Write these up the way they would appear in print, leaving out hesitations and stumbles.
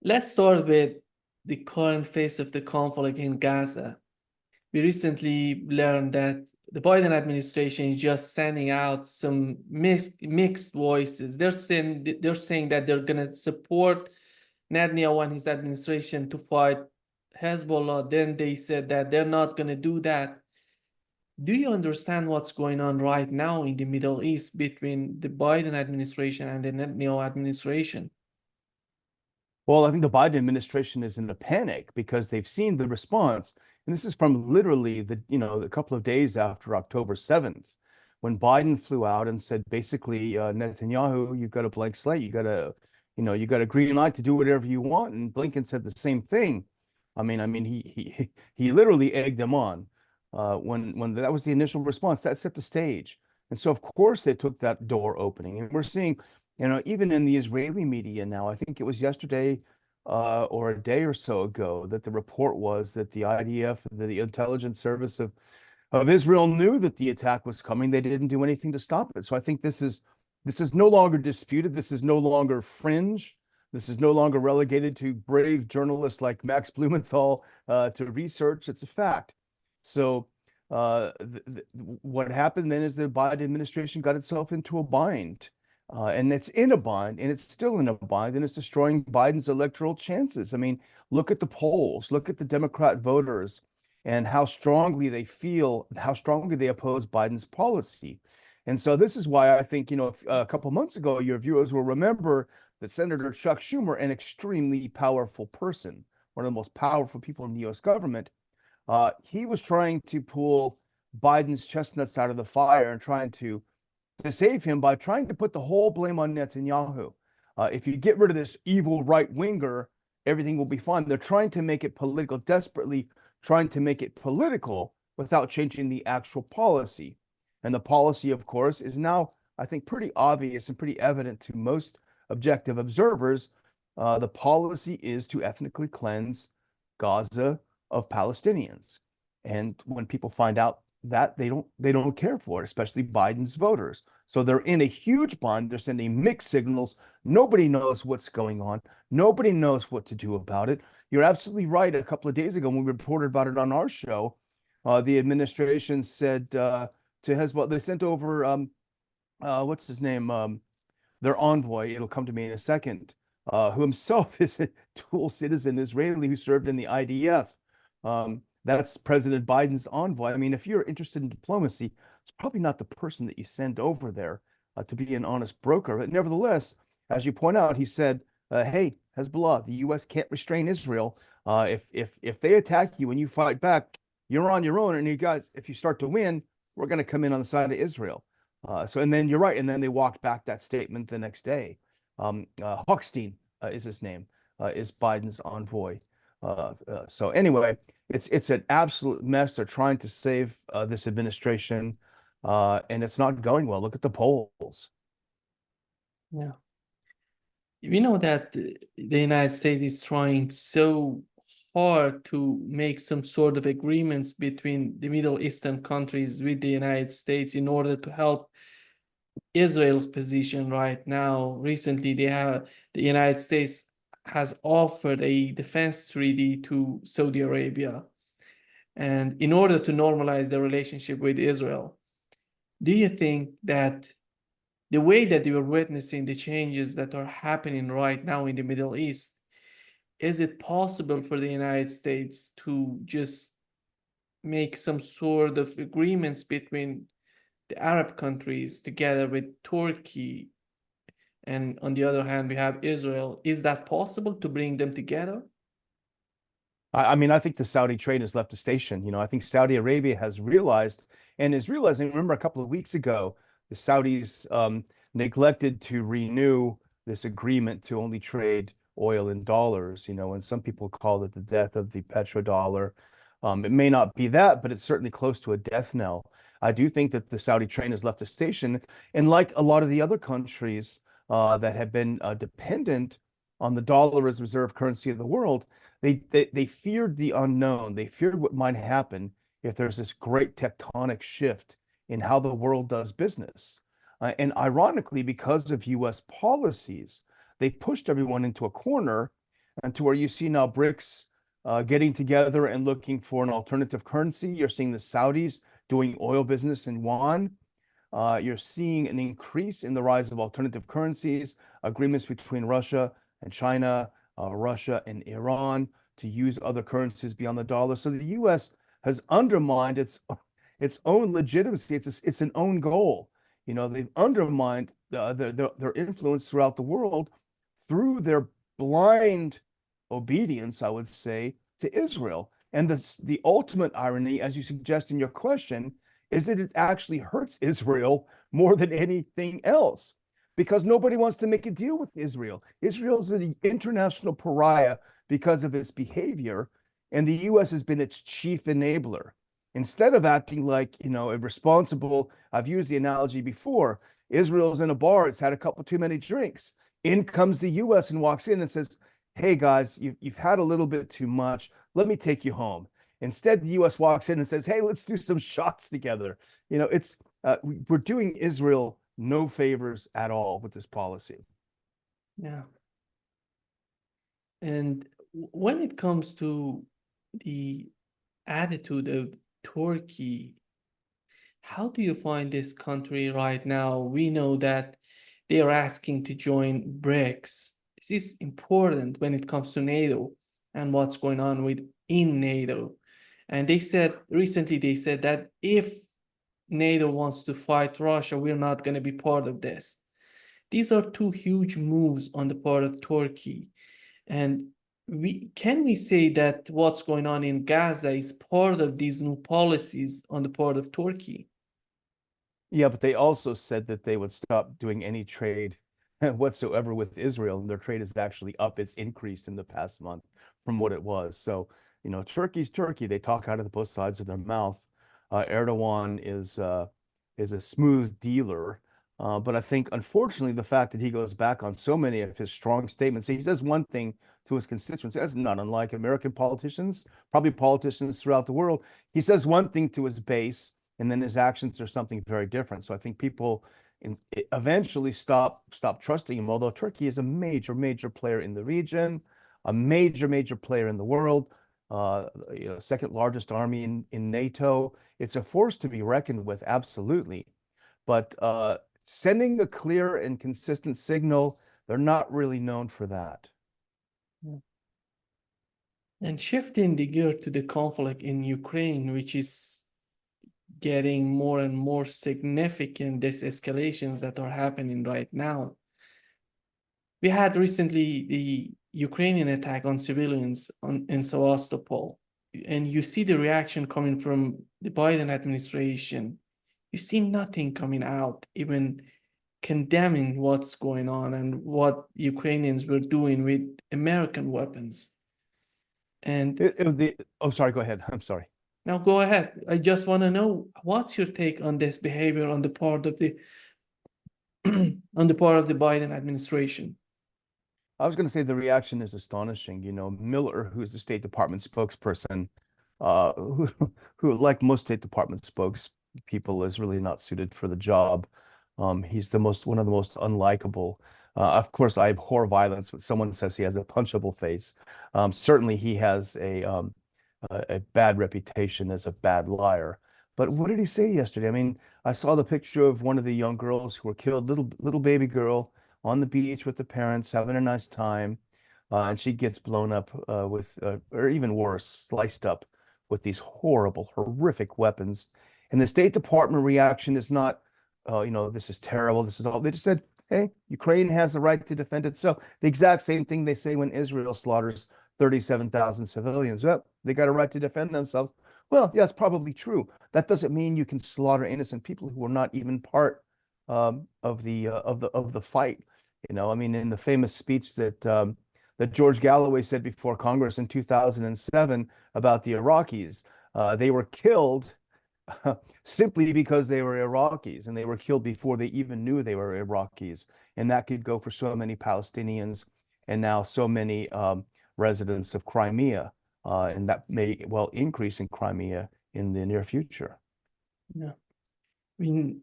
Let's start with the current phase of the conflict in Gaza. We recently learned that the Biden administration is just sending out some mixed voices. They're saying that they're going to support Netanyahu and his administration to fight Hezbollah. Then they said that they're not going to do that. Do you understand what's going on right now in the Middle East between the Biden administration and the Netanyahu administration? Well, I think the Biden administration is in a panic because they've seen the response. And this is from literally a couple of days after October 7th, when Biden flew out and said, basically, Netanyahu, you've got a blank slate. You got a green light to do whatever you want. And Blinken said the same thing. He literally egged them on. When that was the initial response, that set the stage. And so, of course, they took that door opening. And we're seeing, even in the Israeli media now, I think it was yesterday or a day or so ago that the report was that the IDF, the intelligence service of Israel, knew that the attack was coming. They didn't do anything to stop it. So I think this is no longer disputed. This is no longer fringe. This is no longer relegated to brave journalists like Max Blumenthal to research. It's a fact. So what happened then is the Biden administration got itself into a bind. And it's in a bind, and it's still in a bind, and it's destroying Biden's electoral chances. I mean, look at the polls, look at the Democrat voters, and how strongly they feel, how strongly they oppose Biden's policy. And so this is why I think, a couple months ago, your viewers will remember that Senator Chuck Schumer, an extremely powerful person, one of the most powerful people in the U.S. government, he was trying to pull Biden's chestnuts out of the fire and trying to save him by trying to put the whole blame on Netanyahu. If you get rid of this evil right-winger, everything will be fine. They're trying to make it political, desperately trying to make it political without changing the actual policy. And the policy, of course, is now, I think, pretty obvious and pretty evident to most objective observers. The policy is to ethnically cleanse Gaza of Palestinians. And when people find out that, they don't care for it, especially Biden's voters. So they're in a huge bind. They're sending mixed signals. Nobody knows what's going on. Nobody knows what to do about it. You're absolutely right. A couple of days ago, when we reported about it on our show, the administration said to Hezbollah, they sent over what's his name, their envoy. It'll come to me in a second, who himself is a dual citizen Israeli who served in the IDF. That's President Biden's envoy. I mean, if you're interested in diplomacy, it's probably not the person that you send over there to be an honest broker. But nevertheless, as you point out, he said, hey, Hezbollah, the U.S. can't restrain Israel. If they attack you and you fight back, you're on your own. And you guys, if you start to win, we're going to come in on the side of Israel. And then you're right. And then they walked back that statement the next day. Hochstein is his name, is Biden's envoy. So anyway, it's an absolute mess. They're trying to save this administration, and it's not going well. Look at the polls. Yeah. We know that the United States is trying so hard to make some sort of agreements between the Middle Eastern countries with the United States in order to help Israel's position right now. Recently, the United States has offered a defense treaty to Saudi Arabia, and in order to normalize the relationship with Israel. Do you think that the way that you are witnessing the changes that are happening right now in the Middle East, is it possible for the United States to just make some sort of agreements between the Arab countries together with Turkey, and on the other hand, we have Israel? Is that possible to bring them together? I mean, I think the Saudi train has left the station. I think Saudi Arabia has realized and is realizing. Remember, a couple of weeks ago, the Saudis neglected to renew this agreement to only trade oil in dollars, and some people call it the death of the petrodollar. It may not be that, but it's certainly close to a death knell. I do think that the Saudi train has left the station. And like a lot of the other countries that have been dependent on the dollar as reserve currency of the world, they feared the unknown. They feared what might happen if there's this great tectonic shift in how the world does business. And ironically, because of U.S. policies, they pushed everyone into a corner and to where you see now BRICS getting together and looking for an alternative currency. You're seeing the Saudis doing oil business in yuan. You're seeing an increase in the rise of alternative currencies, agreements between Russia and China, Russia and Iran to use other currencies beyond the dollar. So the U.S. has undermined its own legitimacy. It's an own goal. You know, they've undermined their influence throughout the world through their blind obedience, I would say, to Israel. And the ultimate irony, as you suggest in your question, is that it actually hurts Israel more than anything else, because nobody wants to make a deal with Israel. Israel's an international pariah because of its behavior, and the U.S. has been its chief enabler. Instead of acting like, you know, a responsible, I've used the analogy before, Israel's in a bar, it's had a couple too many drinks. In comes the U.S. and walks in and says, hey guys, you've had a little bit too much. Let me take you home. Instead, the U.S. walks in and says, hey, let's do some shots together. You know, we're doing Israel no favors at all with this policy. Yeah. And when it comes to the attitude of Turkey, how do you find this country right now? We know that they are asking to join BRICS. This is important when it comes to NATO and what's going on within NATO. And recently they said that if NATO wants to fight Russia, we're not going to be part of this. These are two huge moves on the part of Turkey. And can we say that what's going on in Gaza is part of these new policies on the part of Turkey? Yeah, but they also said that they would stop doing any trade whatsoever with Israel, and their trade is actually up. It's increased in the past month from what it was. So, you know, Turkey's Turkey. They talk out of both sides of their mouth. Erdogan is a smooth dealer, but I think, unfortunately, the fact that he goes back on so many of his strong statements, he says one thing to his constituents. That's not unlike American politicians, probably politicians throughout the world. He says one thing to his base, and then his actions are something very different. So I think people eventually stop trusting him. Although Turkey is a major player in the region, a major player in the world, you know, second largest army in NATO. It's a force to be reckoned with, absolutely. But sending a clear and consistent signal, they're not really known for that. And shifting the gear to the conflict in Ukraine, which is getting more and more significant, these escalations that are happening right now. We had recently the Ukrainian attack on civilians in Sevastopol, and you see the reaction coming from the Biden administration. You see nothing coming out, even condemning what's going on and what Ukrainians were doing with American weapons. And oh, sorry, go ahead. I'm sorry. now go ahead. I just want to know, what's your take on this behavior on the part of the on the part of the Biden administration? I was going to say the reaction is astonishing. You know, Miller, who is the State Department spokesperson, who like most State Department spokespeople, is really not suited for the job. He's one of the most unlikable. Of course, I abhor violence, but someone says he has a punchable face. Certainly, he has a bad reputation as a bad liar. But what did he say yesterday? I mean, I saw the picture of one of the young girls who were killed, little baby girl on the beach with the parents having a nice time, and she gets blown up or even worse, sliced up with these horrible, horrific weapons. And the State Department reaction is not, you know, this is terrible, this is all. They just said, hey, Ukraine has the right to defend itself. The exact same thing they say when Israel slaughters 37,000 civilians. Well, they got a right to defend themselves. Well, yeah, it's probably true. That doesn't mean you can slaughter innocent people who are not even part of the fight. You know, I mean, in the famous speech that George Galloway said before Congress in 2007 about the Iraqis, they were killed simply because they were Iraqis, and they were killed before they even knew they were Iraqis. And that could go for so many Palestinians and now so many residents of Crimea, and that may well increase in Crimea in the near future. Yeah. I mean,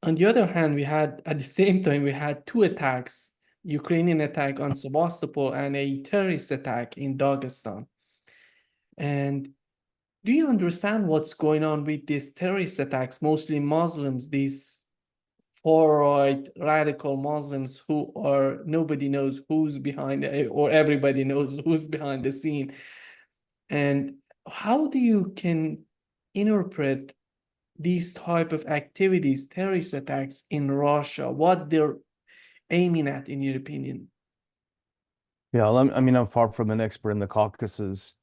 on the other hand, at the same time, we had two attacks Ukrainian attack on Sevastopol and a terrorist attack in Dagestan. And do you understand what's going on with these terrorist attacks, mostly Muslims, these far-right radical Muslims who are, nobody knows who's behind it, or everybody knows who's behind the scene. And how do you can interpret these type of activities, terrorist attacks in Russia, what they're aiming at, in your opinion? Yeah, well, I mean, I'm far from an expert in the Caucasus,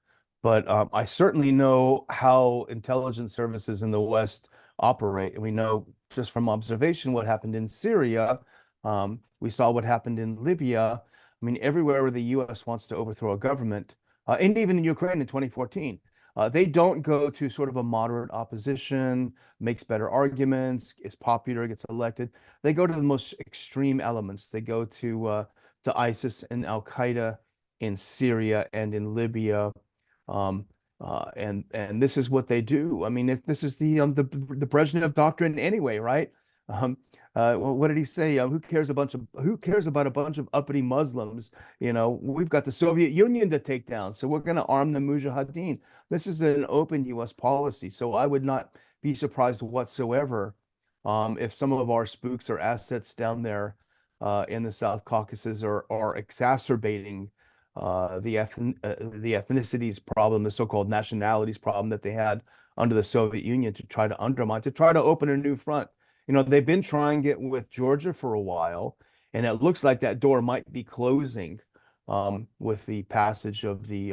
but I certainly know how intelligence services in the West operate. And we know just from observation what happened in Syria. We saw what happened in Libya. I mean, everywhere where the US wants to overthrow a government, and even in Ukraine in 2014, they don't go to sort of a moderate opposition, makes better arguments, is popular, gets elected. They go to the most extreme elements. They go to ISIS and Al Qaeda in Syria and in Libya, um, and this is what they do. I mean, this is the Brezhnev doctrine anyway, right? Um, what did he say? Who cares about a bunch of uppity Muslims? You know, we've got the Soviet Union to take down, so we're going to arm the Mujahideen. This is an open U.S. policy, so I would not be surprised whatsoever if some of our spooks or assets down there in the South Caucasus are exacerbating the ethnicities problem, the so-called nationalities problem that they had under the Soviet Union to try to undermine, to try to open a new front. You know, they've been trying it with Georgia for a while, and it looks like that door might be closing with the passage of the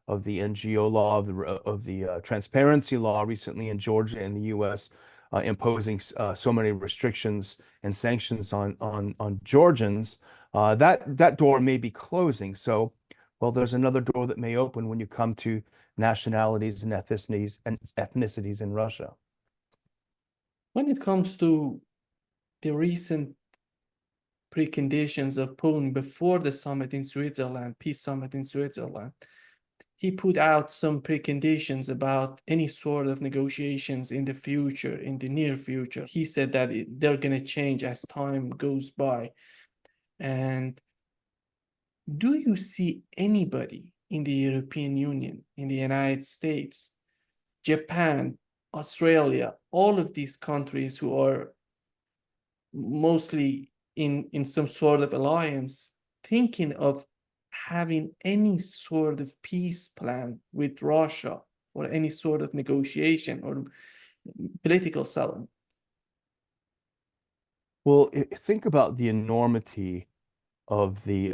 NGO law, of the transparency law recently in Georgia and the U.S. Imposing so many restrictions and sanctions on Georgians. That door may be closing. So, well, there's another door that may open when you come to nationalities and ethnicities in Russia. When it comes to the recent preconditions of Putin before the summit in Switzerland, peace summit in Switzerland, he put out some preconditions about any sort of negotiations in the future, in the near future. He said that they're going to change as time goes by. And do you see anybody in the European Union, in the United States, Japan, Australia, all of these countries who are mostly in some sort of alliance, thinking of having any sort of peace plan with Russia or any sort of negotiation or political settlement? Well, think about the enormity of the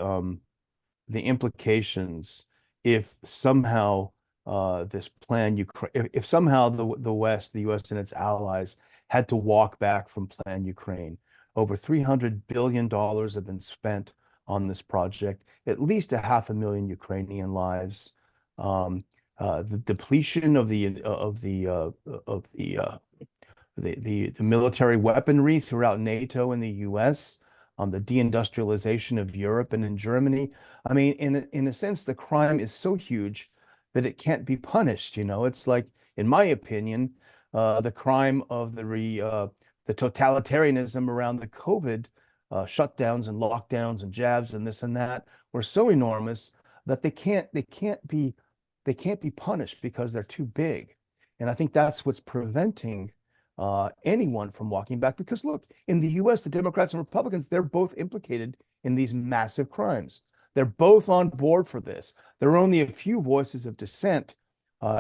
implications if somehow this plan Ukraine, if somehow the West, the U.S. and its allies had to walk back from Plan Ukraine. Over $300 billion have been spent on this project, at least 500,000 Ukrainian lives. The depletion of the military weaponry throughout NATO and the US, the deindustrialization of Europe and in Germany. I mean, in a sense, the crime is so huge that it can't be punished. You know, it's like, in my opinion, the crime of the totalitarianism around the COVID shutdowns and lockdowns and jabs and this and that were so enormous that they can't be punished because they're too big. And I think that's what's preventing anyone from walking back. Because look, in the US, the Democrats and Republicans, they're both implicated in these massive crimes. They're both on board for this. There are only a few voices of dissent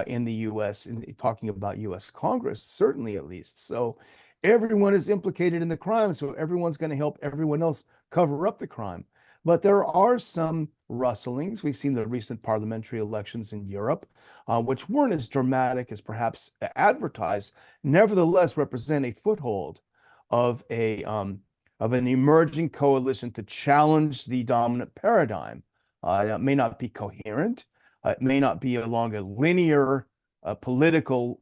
in the US in talking about US Congress, certainly at least. So everyone is implicated in the crime. So everyone's going to help everyone else cover up the crime. But there are some rustlings. We've seen the recent parliamentary elections in Europe, which weren't as dramatic as perhaps advertised, nevertheless represent a foothold of an emerging coalition to challenge the dominant paradigm. It may not be coherent. It may not be along a linear political,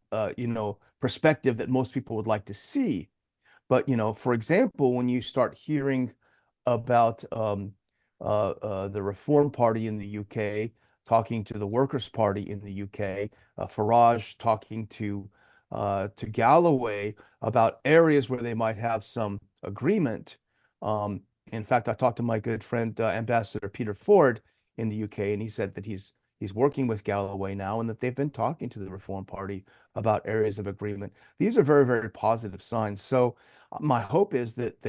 perspective that most people would like to see. But, for example, when you start hearing about the Reform Party in the UK talking to the Workers' Party in the UK, Farage talking to Galloway about areas where they might have some agreement, In fact, I talked to my good friend Ambassador Peter Ford in the UK, and he said that he's working with Galloway now, and that they've been talking to the Reform Party about areas of agreement. These are very, very positive signs. So my hope is that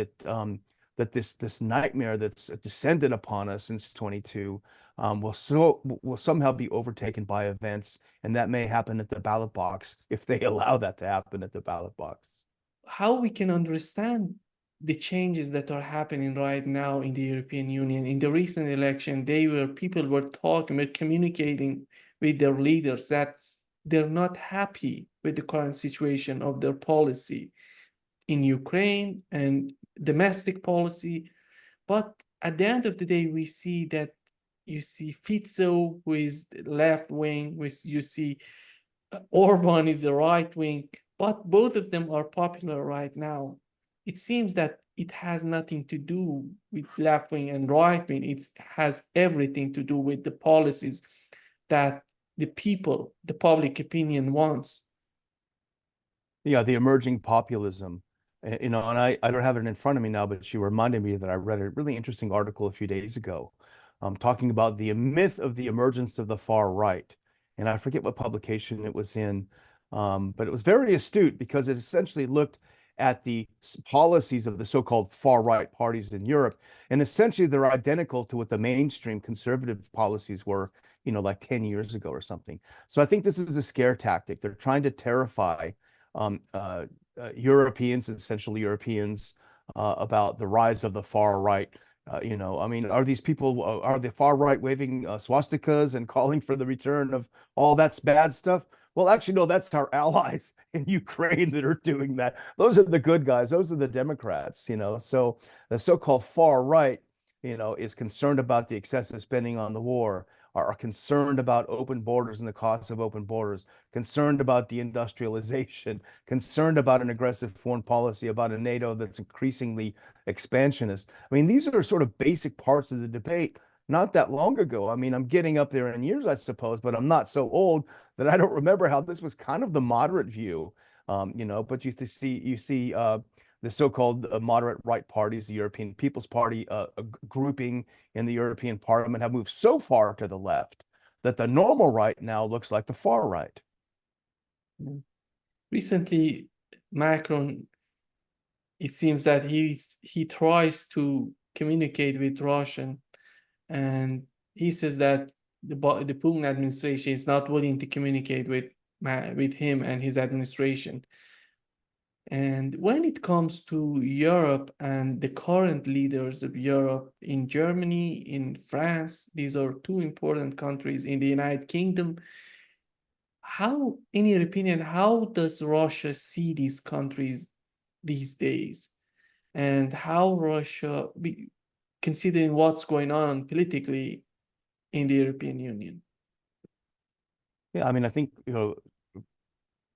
this nightmare that's descended upon us since 22 will somehow be overtaken by events, and that may happen at the ballot box if they allow that to happen at the ballot box. How we can understand the changes that are happening right now in the European Union? In the recent election, people were talking, were communicating with their leaders that they're not happy with the current situation of their policy in Ukraine and domestic policy. But at the end of the day, we see that you see Fico, who is left wing, you see Orban is the right wing, but both of them are popular right now. It seems that it has nothing to do with left wing and right wing. It has everything to do with the policies that the people, the public opinion wants. Yeah, the emerging populism. And I don't have it in front of me now, but she reminded me that I read a really interesting article a few days ago, talking about the myth of the emergence of the far right. And I forget what publication it was in, but it was very astute because it essentially looked at the policies of the so-called far right parties in Europe, and essentially they're identical to what the mainstream conservative policies were, like 10 years ago or something. So I think this is a scare tactic. They're trying to terrify um, uh, Europeans and Central Europeans about the rise of the far right. I mean, are these people, are the far right waving swastikas and calling for the return of all that's bad stuff? Well, actually, no, that's our allies in Ukraine that are doing that. Those are the good guys. Those are the Democrats, So the so-called far right, is concerned about the excessive spending on the war, are concerned about open borders and the cost of open borders, concerned about deindustrialization, concerned about an aggressive foreign policy, about a NATO that's increasingly expansionist. I mean, these are sort of basic parts of the debate not that long ago. I mean, I'm getting up there in years, I suppose, but I'm not so old that I don't remember how this was kind of the moderate view. But you see the so-called moderate right parties, the European People's Party grouping in the European Parliament, have moved so far to the left that the normal right now looks like the far right. Recently, Macron, it seems that he tries to communicate with Russian, and he says that the Putin administration is not willing to communicate with him and his administration. And when it comes to Europe and the current leaders of Europe in Germany, in France, these are two important countries, in the United Kingdom, how, in your opinion, how does Russia see these countries these days? And how Russia, considering what's going on politically in the European Union? Yeah, I mean, I think,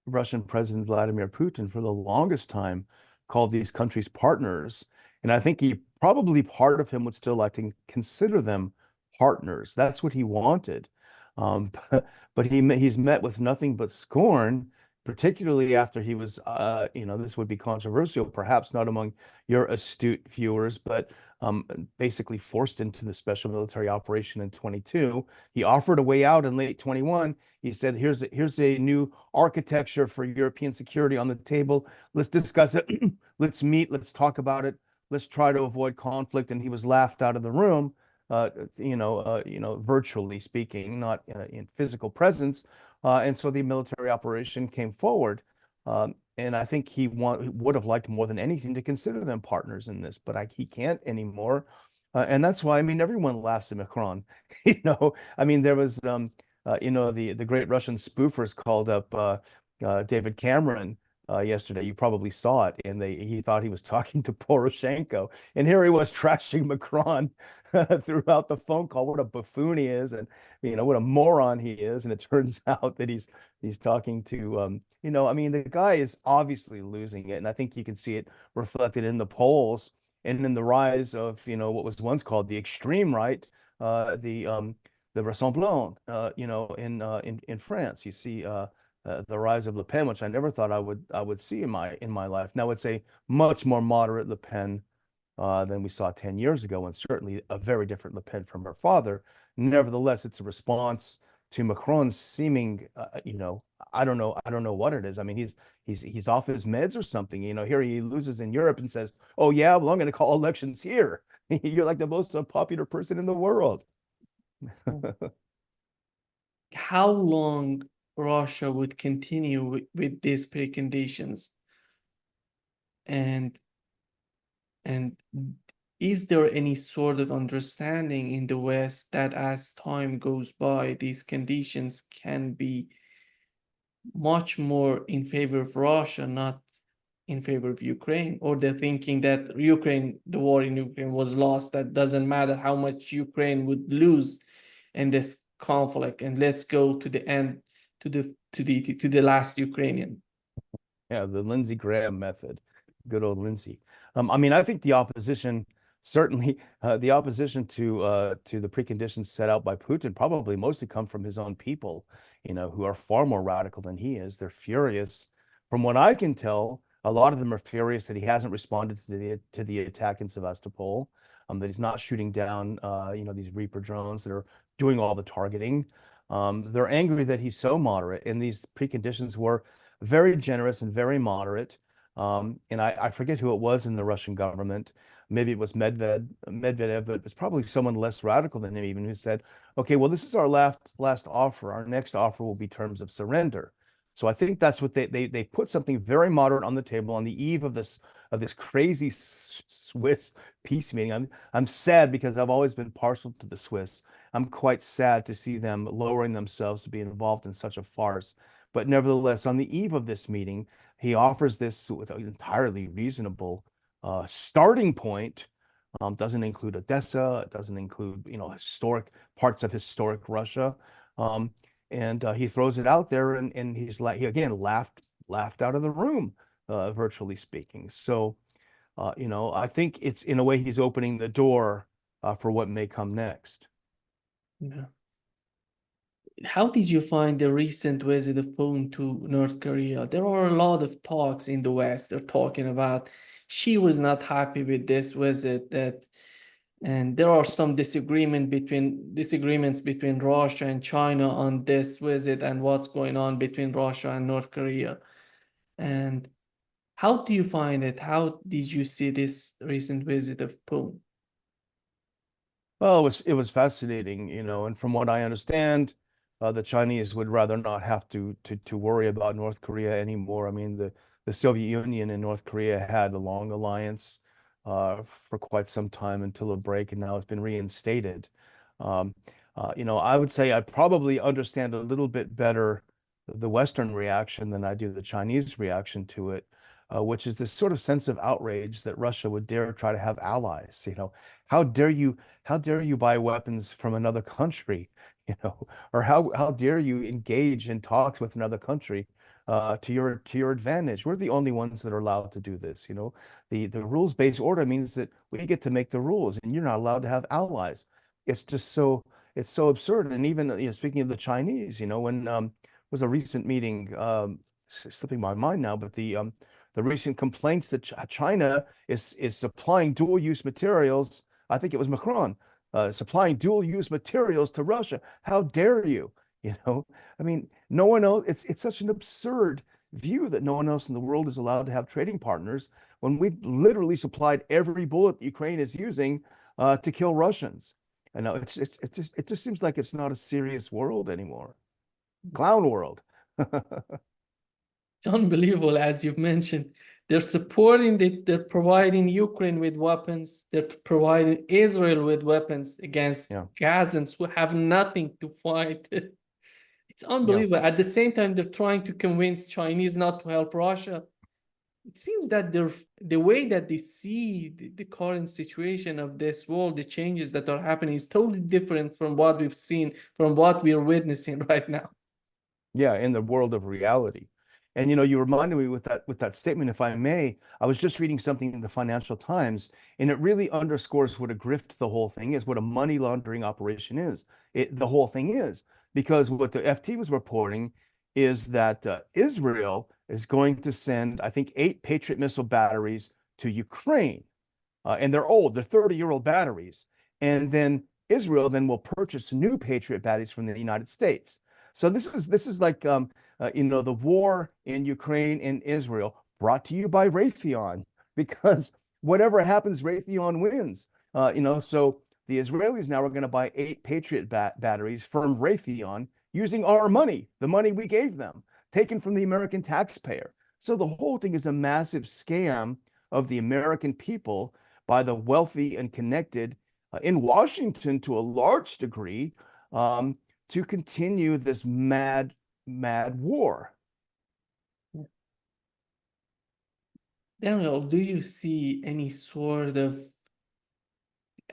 Russian President Vladimir Putin for the longest time called these countries partners. And I think probably part of him would still like to consider them partners. That's what he wanted. But he's met with nothing but scorn, particularly after he was, this would be controversial, perhaps not among your astute viewers, but basically forced into the special military operation in 22. He offered a way out in late 21. He said, here's a new architecture for European security on the table. Let's discuss it. Let's meet. Let's talk about it. Let's try to avoid conflict. And he was laughed out of the room, virtually speaking, not in physical presence. And so the military operation came forward. And I think he would have liked more than anything to consider them partners in this, but he can't anymore. And that's why, I mean, everyone laughs at Macron. I mean, there was, the great Russian spoofers called up David Cameron yesterday. You probably saw it, and he thought he was talking to Poroshenko, and here he was trashing Macron throughout the phone call. What a buffoon he is, and what a moron he is. And it turns out that he's talking to I mean, the guy is obviously losing it, and I think you can see it reflected in the polls and in the rise of what was once called the extreme right, the Rassemblement, in France. You see the rise of Le Pen, which I never thought I would see in my life. Now it's a much more moderate Le Pen than we saw 10 years ago, and certainly a very different Le Pen from her father. Nevertheless, it's a response to Macron's seeming, I don't know what it is. I mean, he's off his meds or something. Here he loses in Europe and says, "Oh yeah, well I'm going to call elections here." You're like the most unpopular person in the world. How long Russia would continue with these preconditions, and and is there any sort of understanding in the West that as time goes by, these conditions can be much more in favor of Russia, not in favor of Ukraine? Or they're thinking that the war in Ukraine was lost, that doesn't matter how much Ukraine would lose in this conflict, and let's go to the end, to the last Ukrainian. Yeah, the Lindsey Graham method. Good old Lindsey. I mean, I think the opposition, certainly the opposition to the preconditions set out by Putin probably mostly come from his own people, who are far more radical than he is. They're furious. From what I can tell, a lot of them are furious that he hasn't responded to the attack in Sevastopol, that he's not shooting down, these Reaper drones that are doing all the targeting. They're angry that he's so moderate, and these preconditions were very generous and very moderate. And I forget who it was in the Russian government. Maybe it was Medvedev, but it's probably someone less radical than him even, who said, "Okay, well, this is our last offer. Our next offer will be terms of surrender." So I think that's what they put something very moderate on the table on the eve of this crazy Swiss peace meeting. I'm sad because I've always been partial to the Swiss. I'm quite sad to see them lowering themselves to be involved in such a farce. But nevertheless, on the eve of this meeting, he offers this with an entirely reasonable starting point. Doesn't include Odessa. It doesn't include, historic parts of historic Russia. And he throws it out there, and he again laughed out of the room, virtually speaking. So, I think it's in a way he's opening the door for what may come next. Yeah. How did you find the recent visit of Putin to North Korea? There are a lot of talks in the West. They're talking about she was not happy with this visit, and there are some disagreements between Russia and China on this visit and what's going on between Russia and North Korea. And how do you find it? How did you see this recent visit of Putin? Well, it was fascinating, and from what I understand, the Chinese would rather not have to worry about North Korea anymore. I mean, the Soviet Union and North Korea had a long alliance for quite some time until a break, and now it's been reinstated. I would say I probably understand a little bit better the Western reaction than I do the Chinese reaction to it, which is this sort of sense of outrage that Russia would dare try to have allies. How dare you buy weapons from another country, or how dare you engage in talks with another country to your advantage? We're the only ones that are allowed to do this. The rules-based order means that we get to make the rules, and you're not allowed to have allies. It's so absurd. And even, speaking of the Chinese, when was a recent meeting, slipping my mind now, but the recent complaints that China is supplying dual-use materials. I think it was Macron supplying dual-use materials to Russia. How dare you? I mean, no one else. It's such an absurd view that no one else in the world is allowed to have trading partners when we literally supplied every bullet Ukraine is using to kill Russians. I know it just seems like it's not a serious world anymore. Clown world. It's unbelievable, as you've mentioned. They're providing Ukraine with weapons. They're providing Israel with weapons against Gazans who have nothing to fight. It's unbelievable. At the same time, they're trying to convince Chinese not to help Russia. It seems that the way that they see the current situation of this world, the changes that are happening, is totally different from what we've seen, from what we are witnessing right now. Yeah, in the world of reality. And you reminded me with that statement, if I may. I was just reading something in the Financial Times, and it really underscores what a grift the whole thing is, what a money laundering operation is. The whole thing is, because what the FT was reporting is that Israel is going to send, I think, 8 Patriot missile batteries to Ukraine. and they're old, they're 30-year-old batteries. And then Israel then will purchase new Patriot batteries from the United States. So this is like the war in Ukraine and Israel brought to you by Raytheon, because whatever happens, Raytheon wins. So the Israelis now are going to buy 8 Patriot batteries from Raytheon using our money, the money we gave them, taken from the American taxpayer. So the whole thing is a massive scam of the American people by the wealthy and connected in Washington to a large degree, to continue this mad war. Daniel, do you see any sort of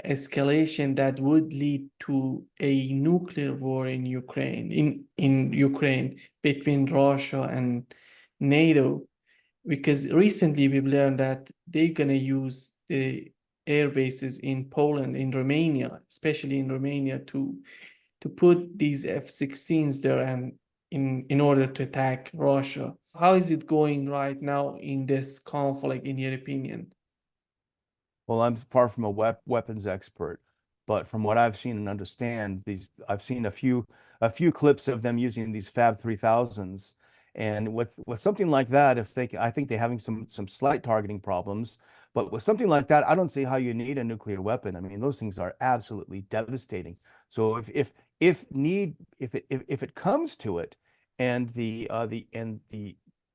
escalation that would lead to a nuclear war in Ukraine, in Ukraine between Russia and NATO? Because recently we've learned that they're gonna use the air bases in Poland, in Romania, especially in Romania, to put these F-16s there and in order to attack Russia. How is it going right now in this conflict, in your opinion? Well, I'm far from a weapons expert, but from what I've seen and understand, I've seen a few clips of them using these Fab 3000s, and with something like that, I think they're having some slight targeting problems, but with something like that, I don't see how you need a nuclear weapon. I mean, those things are absolutely devastating. So if it comes to it, and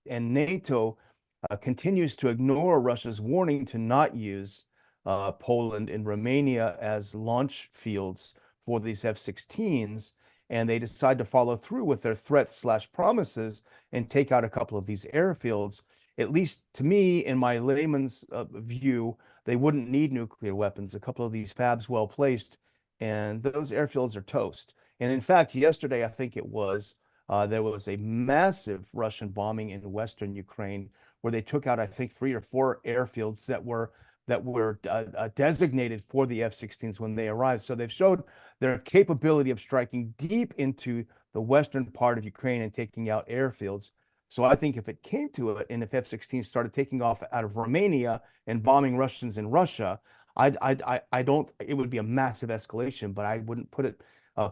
NATO continues to ignore Russia's warning to not use Poland and Romania as launch fields for these F-16s, and they decide to follow through with their threats/promises and take out a couple of these airfields, at least to me, in my layman's view, they wouldn't need nuclear weapons. A couple of these fabs well placed, and those airfields are toast. And in fact, yesterday, I think it was, there was a massive Russian bombing in Western Ukraine where they took out, I think, 3 or 4 airfields that were designated for the F-16s when they arrived. So they've showed their capability of striking deep into the western part of Ukraine and taking out airfields. So I think if it came to it, and if F-16s started taking off out of Romania and bombing Russians in Russia, I don't. It would be a massive escalation, but I wouldn't put it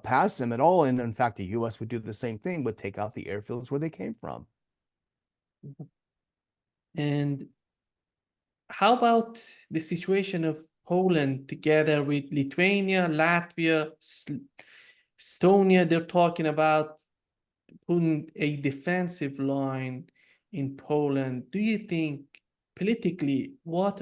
past them at all. And in fact, the U.S. would do the same thing, would take out the airfields where they came from. And how about the situation of Poland together with Lithuania, Latvia, Estonia? They're talking about putting a defensive line in Poland. Do you think politically what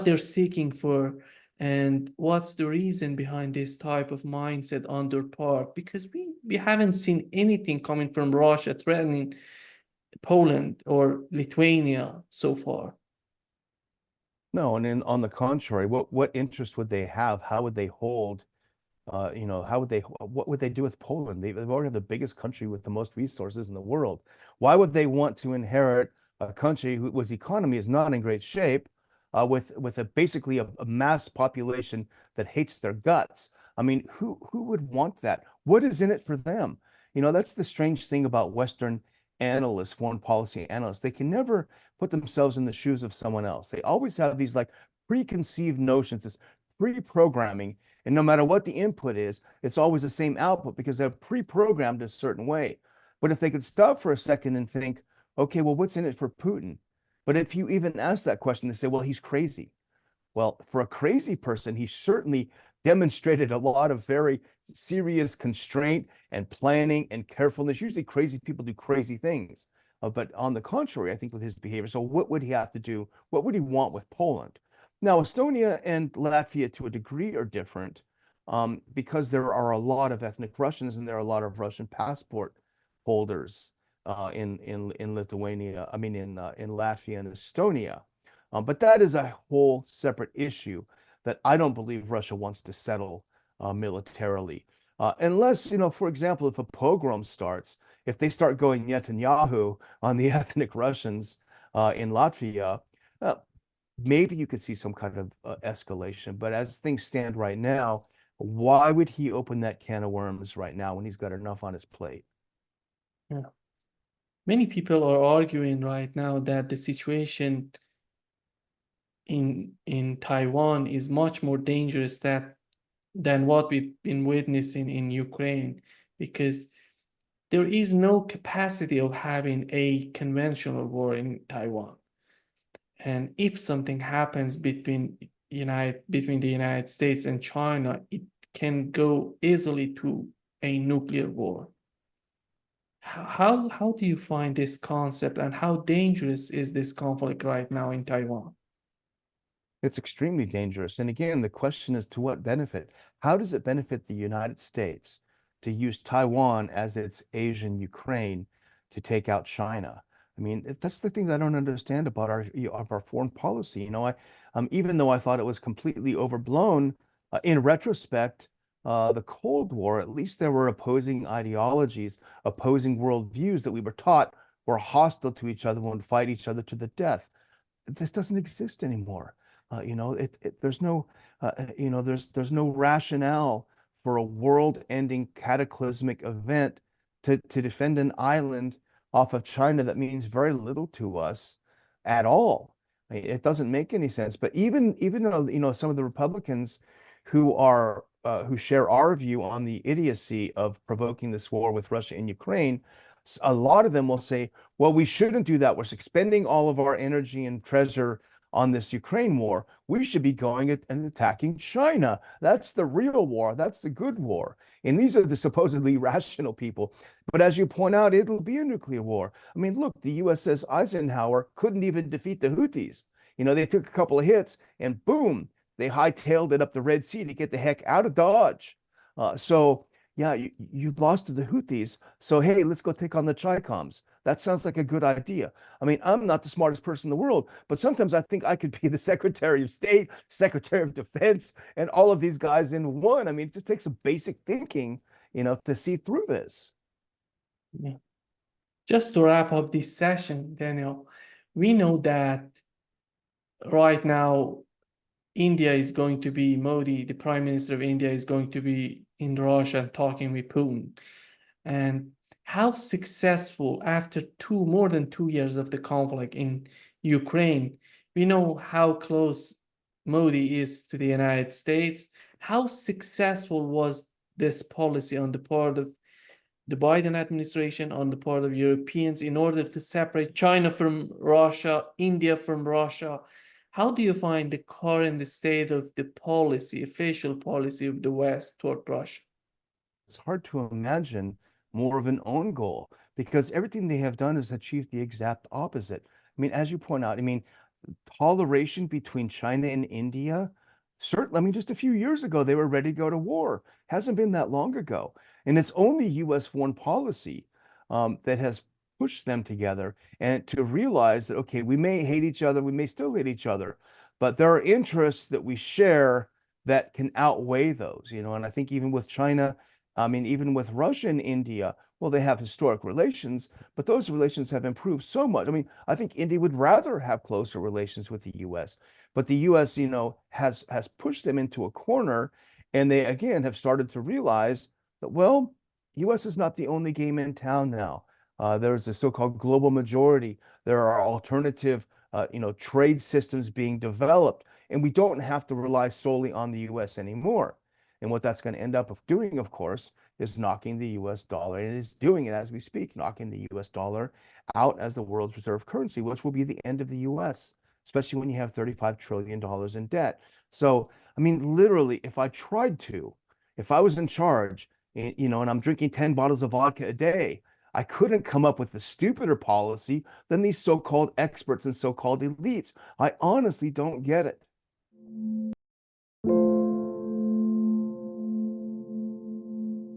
they're seeking for, and what's the reason behind this type of mindset on their part? Because we haven't seen anything coming from Russia threatening Poland or Lithuania so far. No, and on the contrary, what interest would they have? How would they hold? What would they do with Poland? They've already the biggest country with the most resources in the world. Why would they want to inherit a country whose economy is not in great shape, with basically a mass population that hates their guts? I mean, who would want that? What is in it for them? That's the strange thing about Western analysts, foreign policy analysts. They can never put themselves in the shoes of someone else. They always have these like preconceived notions, this pre-programming, and no matter what the input is, it's always the same output because they're pre-programmed a certain way. But if they could stop for a second and think, okay, well, what's in it for Putin? But if you even ask that question, they say, well, he's crazy. Well, for a crazy person, he certainly demonstrated a lot of very serious constraint and planning and carefulness. Usually crazy people do crazy things. But on the contrary, I think with his behavior, so what would he have to do? What would he want with Poland? Now, Estonia and Latvia to a degree are different, because there are a lot of ethnic Russians and there are a lot of Russian passport holders in Lithuania, I mean in Latvia and Estonia. But that is a whole separate issue that I don't believe Russia wants to settle militarily. Unless, for example, if a pogrom starts, if they start going Netanyahu on the ethnic Russians in Latvia, maybe you could see some kind of escalation. But as things stand right now, why would he open that can of worms right now when he's got enough on his plate? Yeah. Many people are arguing right now that the situation in Taiwan is much more dangerous than what we've been witnessing in Ukraine, because there is no capacity of having a conventional war in Taiwan. And if something happens between the United States and China, it can go easily to a nuclear war. How do you find this concept, and how dangerous is this conflict right now in Taiwan? It's extremely dangerous. And again, the question is to what benefit? How does it benefit the United States to use Taiwan as its Asian Ukraine to take out China? I mean, that's the thing that I don't understand about our foreign policy. You know, even though I thought it was completely overblown, in retrospect, the Cold War, at least there were opposing ideologies, opposing worldviews that we were taught were hostile to each other and would fight each other to the death. This doesn't exist anymore. You know, there's no, you know, there's no rationale for a world-ending cataclysmic event to defend an island off of China that means very little to us at all. I mean, it doesn't make any sense. But even though, you know, some of the Republicans who share our view on the idiocy of provoking this war with Russia and Ukraine, a lot of them will say, well, we shouldn't do that. We're expending all of our energy and treasure on this Ukraine war. We should be going and attacking China. That's the real war. That's the good war. And these are the supposedly rational people. But as you point out, it'll be a nuclear war. I mean, look, the USS Eisenhower couldn't even defeat the Houthis. You know, they took a couple of hits and boom, they hightailed it up the Red Sea to get the heck out of Dodge. So yeah, you lost to the Houthis. So, hey, let's go take on the Chicoms. That sounds like a good idea. I mean, I'm not the smartest person in the world, but sometimes I think I could be the Secretary of State, Secretary of Defense, and all of these guys in one. I mean, it just takes some basic thinking, you know, to see through this. Yeah. Just to wrap up this session, Daniel, we know that right now India is going to be, Modi, the Prime Minister of India, is going to be in Russia and talking with Putin. And how successful, after more than 2 years of the conflict in Ukraine, we know how close Modi is to the United States. How successful was this policy on the part of the Biden administration, on the part of Europeans, in order to separate China from Russia, India from Russia? How do you find the current state of the policy, official policy of the West toward Russia? It's hard to imagine more of an own goal because everything they have done is achieve the exact opposite. I mean, as you point out, I mean, toleration between China and India, certainly, I mean, just a few years ago, they were ready to go to war. Hasn't been that long ago. And it's only US foreign policy that has pushed them together and to realize that, okay, we may hate each other, we may still hate each other, but there are interests that we share that can outweigh those, you know, and I think even with China, I mean, even with Russia and India, well, they have historic relations, but those relations have improved so much. I mean, I think India would rather have closer relations with the US, but the US, you know, has pushed them into a corner, and they again have started to realize that, well, US is not the only game in town now. There's a so-called global majority. There are alternative, you know, trade systems being developed, and we don't have to rely solely on the US anymore. And what that's going to end up doing, of course, is knocking the US dollar, and it is doing it as we speak, knocking the US dollar out as the world's reserve currency, which will be the end of the US, especially when you have $35 trillion in debt. So, I mean, literally, if I was in charge, you know, and I'm drinking 10 bottles of vodka a day, I couldn't come up with a stupider policy than these so-called experts and so-called elites. I honestly don't get it.